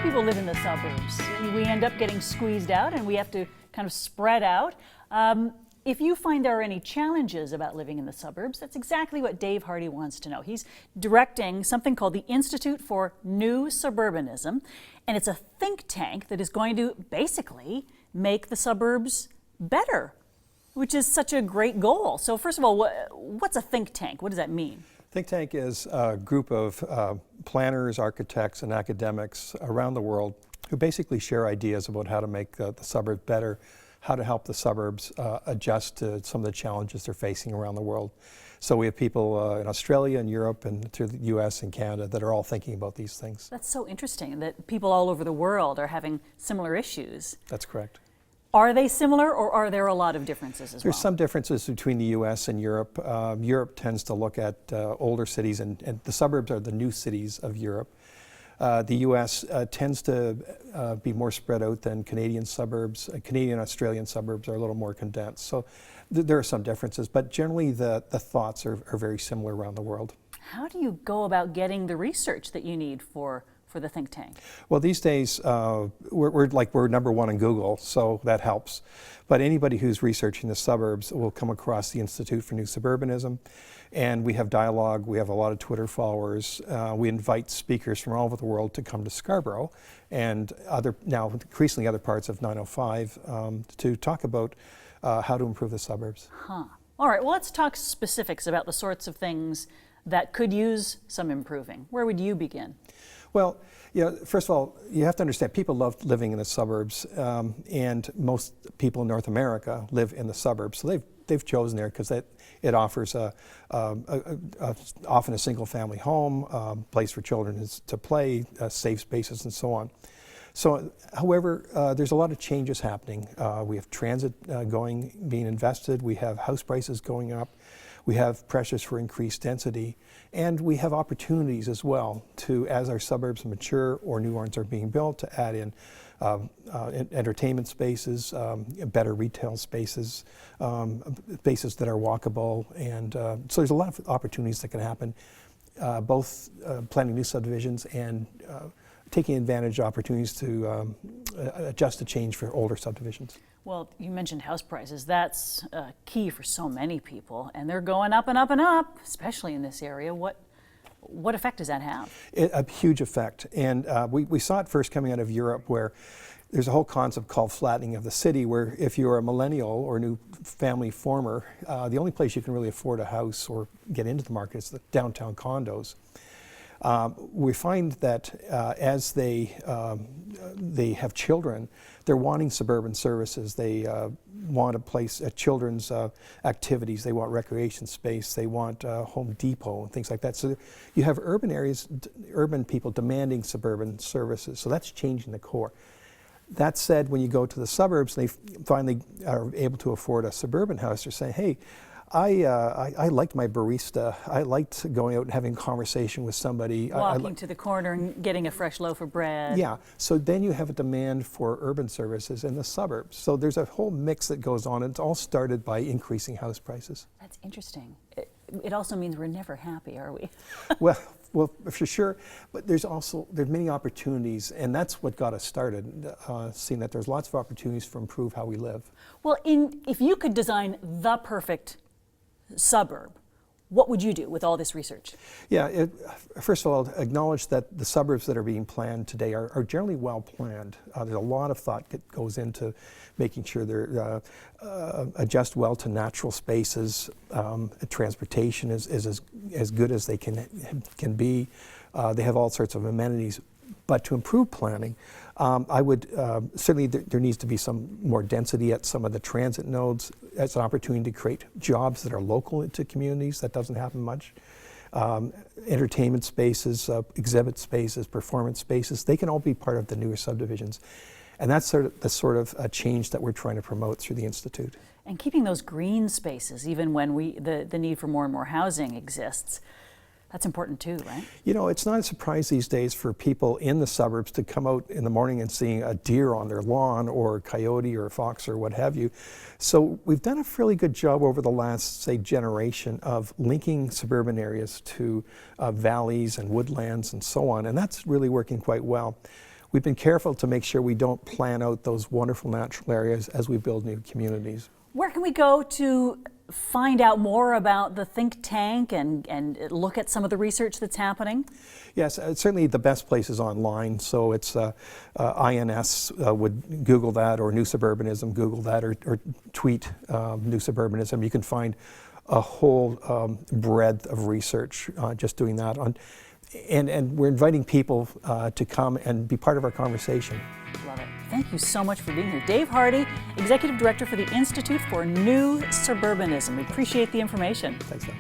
people live in the suburbs. We end up getting squeezed out and we have to kind of spread out. If you find there are any challenges about living in the suburbs, that's exactly what Dave Hardy wants to know. He's directing something called the Institute for New Suburbanism, and it's a think tank that is going to basically make the suburbs better, which is such a great goal. So first of all, what's a think tank? What does that mean? Think tank is a group of planners, architects, and academics around the world who basically share ideas about how to make the suburbs better, how to help the suburbs adjust to some of the challenges they're facing around the world. So we have people in Australia and Europe and through the US and Canada that are all thinking about these things. That's so interesting that people all over the world are having similar issues. That's correct. Are they similar, or are there a lot of differences as well? There's some differences between the US and Europe. Europe tends to look at older cities, and the suburbs are the new cities of Europe. The US tends to be more spread out than Canadian suburbs. Canadian and Australian suburbs are a little more condensed. So there are some differences, but generally the thoughts are very similar around the world. How do you go about getting the research that you need for the think tank? Well, these days we're number one in Google, so that helps. But anybody who's researching the suburbs will come across the Institute for New Suburbanism, and we have dialogue. We have a lot of Twitter followers. We invite speakers from all over the world to come to Scarborough and now increasingly other parts of 905 to talk about how to improve the suburbs. Huh. All right. Well, let's talk specifics about the sorts of things that could use some improving. Where would you begin? Well, first of all, you have to understand people love living in the suburbs, and most people in North America live in the suburbs. So they've chosen there because it offers often a single-family home, place for children to play, safe spaces, and so on. So, however, there's a lot of changes happening. We have transit being invested. We have house prices going up. We have pressures for increased density, and we have opportunities as well to, as our suburbs mature or new ones are being built, to add in entertainment spaces, better retail spaces, spaces that are walkable, and so there's a lot of opportunities that can happen, both planning new subdivisions and taking advantage of opportunities to adjust to change for older subdivisions. Well, you mentioned house prices. That's key for so many people, and they're going up and up and up, especially in this area. What effect does that have? A huge effect, and we saw it first coming out of Europe, where there's a whole concept called flattening of the city, where if you're a millennial or new family former, the only place you can really afford a house or get into the market is the downtown condos. We find that as they have children, they're wanting suburban services. They want a place, children's activities. They want recreation space. They want Home Depot and things like that. So you have urban areas, urban people demanding suburban services. So that's changing the core. That said, when you go to the suburbs, they finally are able to afford a suburban house. They're saying, hey, I liked my barista. I liked going out and having a conversation with somebody. Walking to the corner and getting a fresh loaf of bread. Yeah, so then you have a demand for urban services in the suburbs. So there's a whole mix that goes on. It's all started by increasing house prices. That's interesting. It also means we're never happy, are we? Well, for sure, but there's many opportunities, and that's what got us started, seeing that there's lots of opportunities to improve how we live. Well, if you could design the perfect suburb, what would you do with all this research? Yeah, first of all, acknowledge that the suburbs that are being planned today are generally well planned. There's a lot of thought that goes into making sure they're adjust well to natural spaces. Transportation is as good as they can be. They have all sorts of amenities. But to improve planning, I would certainly there needs to be some more density at some of the transit nodes as an opportunity to create jobs that are local to communities. That doesn't happen much. Entertainment spaces, exhibit spaces, performance spaces, they can all be part of the newer subdivisions. And that's the sort of change that we're trying to promote through the Institute. And keeping those green spaces, even when the need for more and more housing exists, that's important too, right? You know, it's not a surprise these days for people in the suburbs to come out in the morning and seeing a deer on their lawn or a coyote or a fox or what have you. So we've done a fairly good job over the last, say, generation of linking suburban areas to valleys and woodlands and so on, and that's really working quite well. we've been careful to make sure we don't plan out those wonderful natural areas as we build new communities. Where can we go to find out more about the think tank and look at some of the research that's happening? Yes, certainly the best place is online. So it's INS would Google that, or New Suburbanism, Google that, or tweet New Suburbanism. You can find a whole breadth of research just doing that. And we're inviting people to come and be part of our conversation. Love it. Thank you so much for being here. Dave Hardy, Executive Director for the Institute for New Suburbanism. We appreciate the information. Thanks, Val.